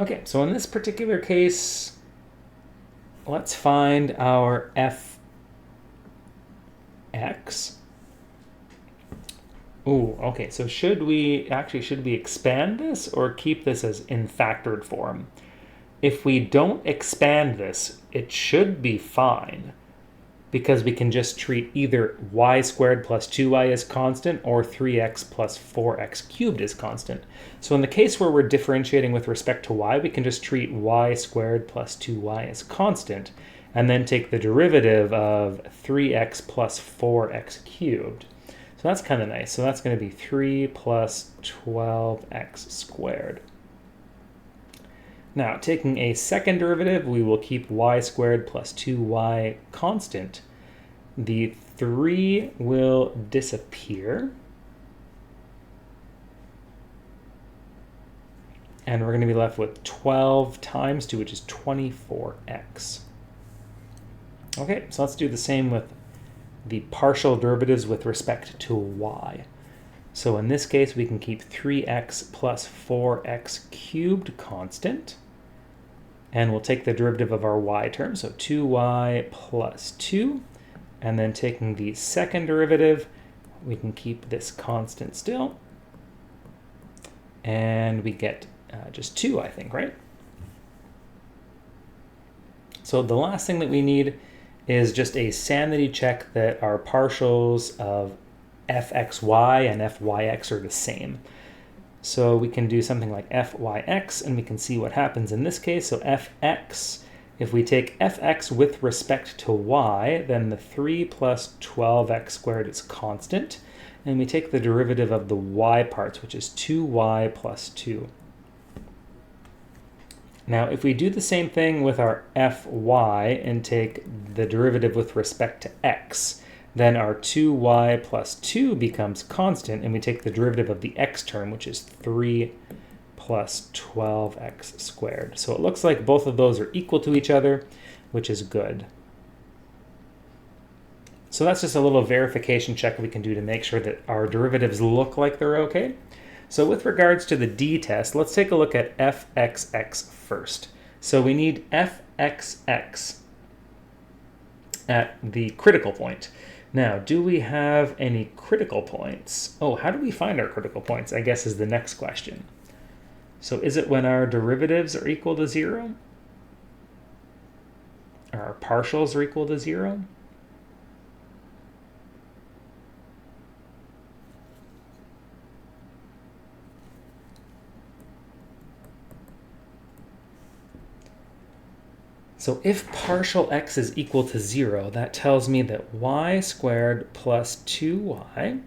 Okay, so in this particular case, let's find our fx. Ooh, okay, so should we expand this or keep this as in factored form? If we don't expand this, it should be fine, because we can just treat either y squared plus 2y as constant or 3x plus 4x cubed as constant. So in the case where we're differentiating with respect to y, we can just treat y squared plus 2y as constant, and then take the derivative of 3x plus 4x cubed. So that's kind of nice. So that's going to be 3 plus 12x squared. Now, taking a second derivative, we will keep y squared plus 2y constant. The 3 will disappear. And we're going to be left with 12 times 2, which is 24x. Okay, so let's do the same with the partial derivatives with respect to y. So in this case, we can keep 3x plus 4x cubed constant. And we'll take the derivative of our y term, so 2y plus 2. And then taking the second derivative, we can keep this constant still. And we get just 2, I think, right? So the last thing that we need is just a sanity check that our partials of fxy and fyx are the same. So we can do something like fyx, and we can see what happens in this case. So fx, if we take fx with respect to y, then the 3 plus 12x squared is constant. And we take the derivative of the y parts, which is 2y plus 2. Now, if we do the same thing with our fy and take the derivative with respect to x, then our 2y plus 2 becomes constant, and we take the derivative of the x term, which is 3 plus 12x squared. So it looks like both of those are equal to each other, which is good. So that's just a little verification check we can do to make sure that our derivatives look like they're okay. So with regards to the d test, let's take a look at fxx first. So we need fxx at the critical point. Now, do we have any critical points? Oh, how do we find our critical points, I guess, is the next question. So is it when our derivatives are equal to 0? Or our partials are equal to 0? So if partial x is equal to 0, that tells me that y squared plus 2y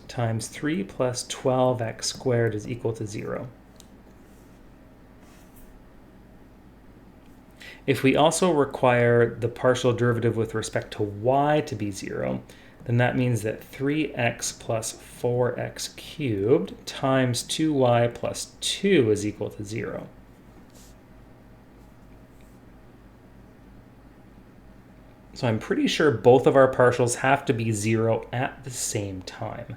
times 3 plus 12x squared is equal to 0. If we also require the partial derivative with respect to y to be 0, then that means that 3x plus 4x cubed times 2y plus 2 is equal to 0. So I'm pretty sure both of our partials have to be 0 at the same time.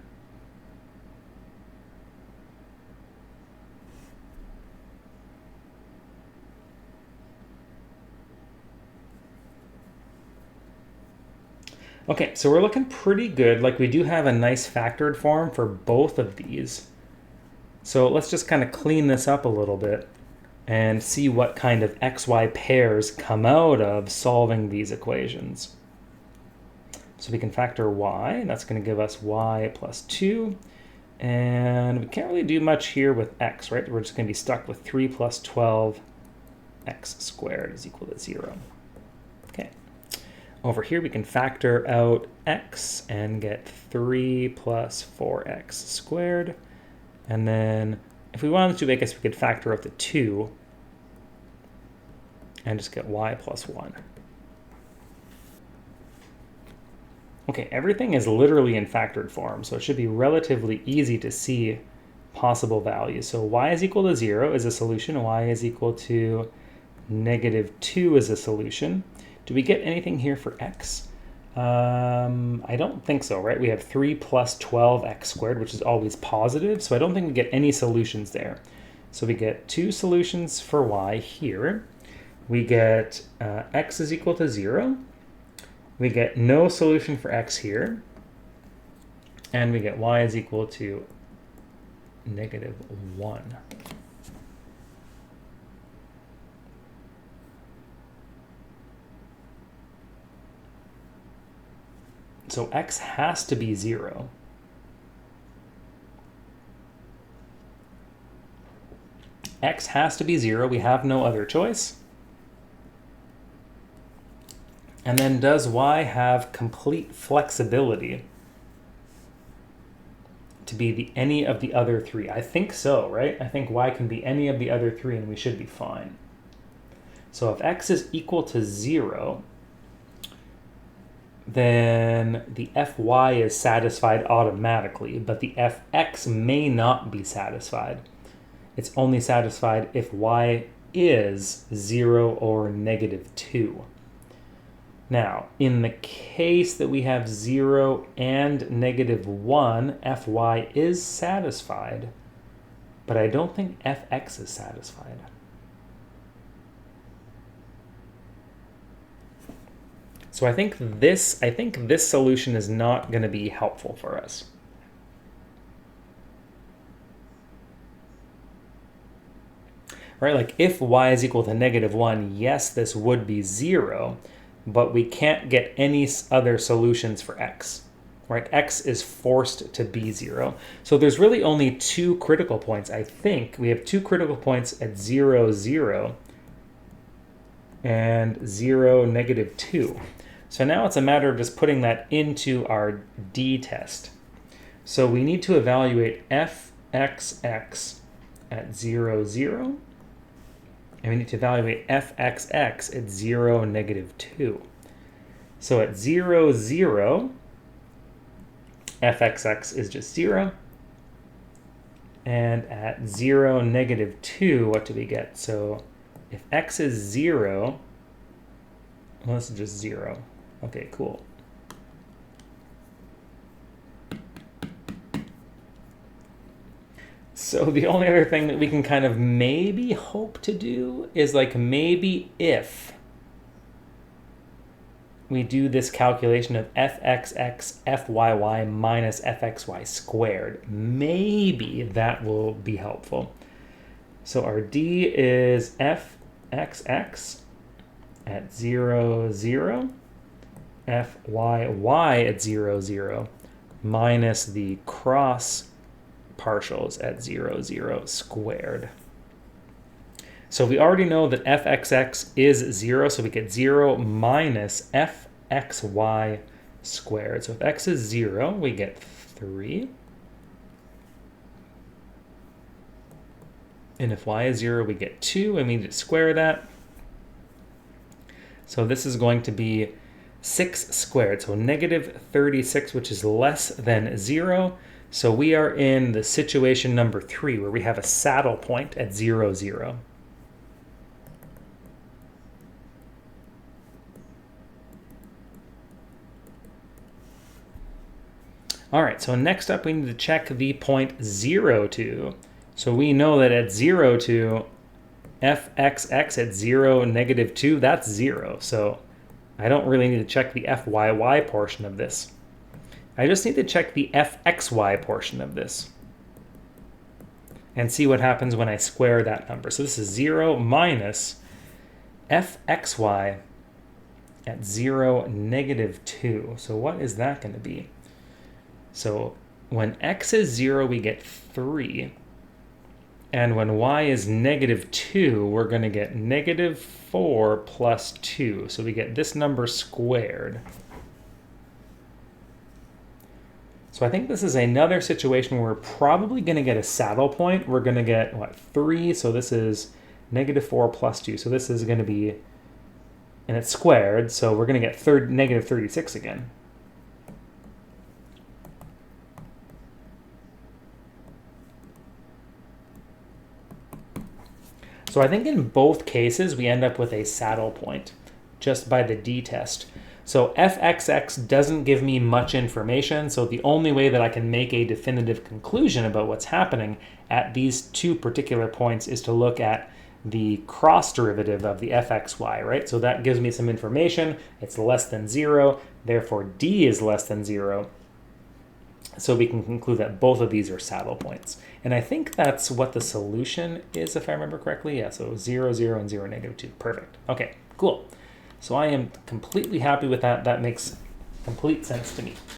Okay, so we're looking pretty good. Like, we do have a nice factored form for both of these. So let's just kind of clean this up a little bit and see what kind of xy pairs come out of solving these equations. So we can factor y, that's going to give us y plus 2. And we can't really do much here with x, right? We're just going to be stuck with 3 plus 12x squared is equal to 0. Okay. Over here we can factor out x and get 3 plus 4x squared. And then if we wanted to, I guess we could factor out the 2 and just get y plus 1. Okay, everything is literally in factored form, so it should be relatively easy to see possible values. So y is equal to 0 is a solution. Y is equal to negative 2 is a solution. Do we get anything here for x? I don't think so, right? We have 3 plus 12x squared, which is always positive, so I don't think we get any solutions there. So we get two solutions for y here. We get x is equal to 0. We get no solution for x here. And we get y is equal to -1. So x has to be 0. X has to be 0. We have no other choice. And then does y have complete flexibility to be any of the other three? I think so, right? I think y can be any of the other three and we should be fine. So if x is equal to 0, then the fy is satisfied automatically, but the fx may not be satisfied. It's only satisfied if y is 0 or -2. Now, in the case that we have 0 and -1, fy is satisfied, but I don't think fx is satisfied. So I think this solution is not going to be helpful for us. Right, like if y is equal to -1, yes, this would be 0, but we can't get any other solutions for x. Right, x is forced to be 0. So there's really only two critical points. I think we have two critical points at 0, 0, and 0, -2. So now it's a matter of just putting that into our D test. So we need to evaluate fxx at 0, 0. And we need to evaluate fxx at 0, -2. So at 0, 0, fxx is just 0. And at 0, -2, what do we get? So if x is 0, well, this is just 0. Okay, cool. So the only other thing that we can kind of maybe hope to do is like maybe if we do this calculation of fxx fyy minus fxy squared, maybe that will be helpful. So our D is fxx at 0, 0, fyy at 0, 0, minus the cross partials at 0, 0 squared. So we already know that fxx is 0, so we get 0 minus fxy squared. So if x is 0, we get 3. And if y is 0, we get 2, and we need to square that. So this is going to be 6 squared, so -36, which is less than 0. So we are in the situation number 3, where we have a saddle point at 0, 0. All right, so next up we need to check the point 0, 2. So we know that at 0, 2, fxx at 0, -2, that's 0. So I don't really need to check the fyy portion of this. I just need to check the fxy portion of this and see what happens when I square that number. So this is 0 minus fxy at 0, -2. So what is that going to be? So when x is 0, we get 3. And when y is -2, we're going to get -4 plus 2. So we get this number squared. So I think this is another situation where we're probably going to get a saddle point. We're going to get, what, 3? So this is -4 plus 2. So this is going to be, and it's squared, so we're going to get -36 again. So I think in both cases, we end up with a saddle point just by the D test. So fxx doesn't give me much information, so the only way that I can make a definitive conclusion about what's happening at these two particular points is to look at the cross derivative of the fxy, right? So that gives me some information. It's less than 0, therefore d is less than 0. So we can conclude that both of these are saddle points. And I think that's what the solution is, if I remember correctly. Yeah, so 0, 0, and 0, negative 2. Perfect. Okay, cool. So I am completely happy with that. That makes complete sense to me.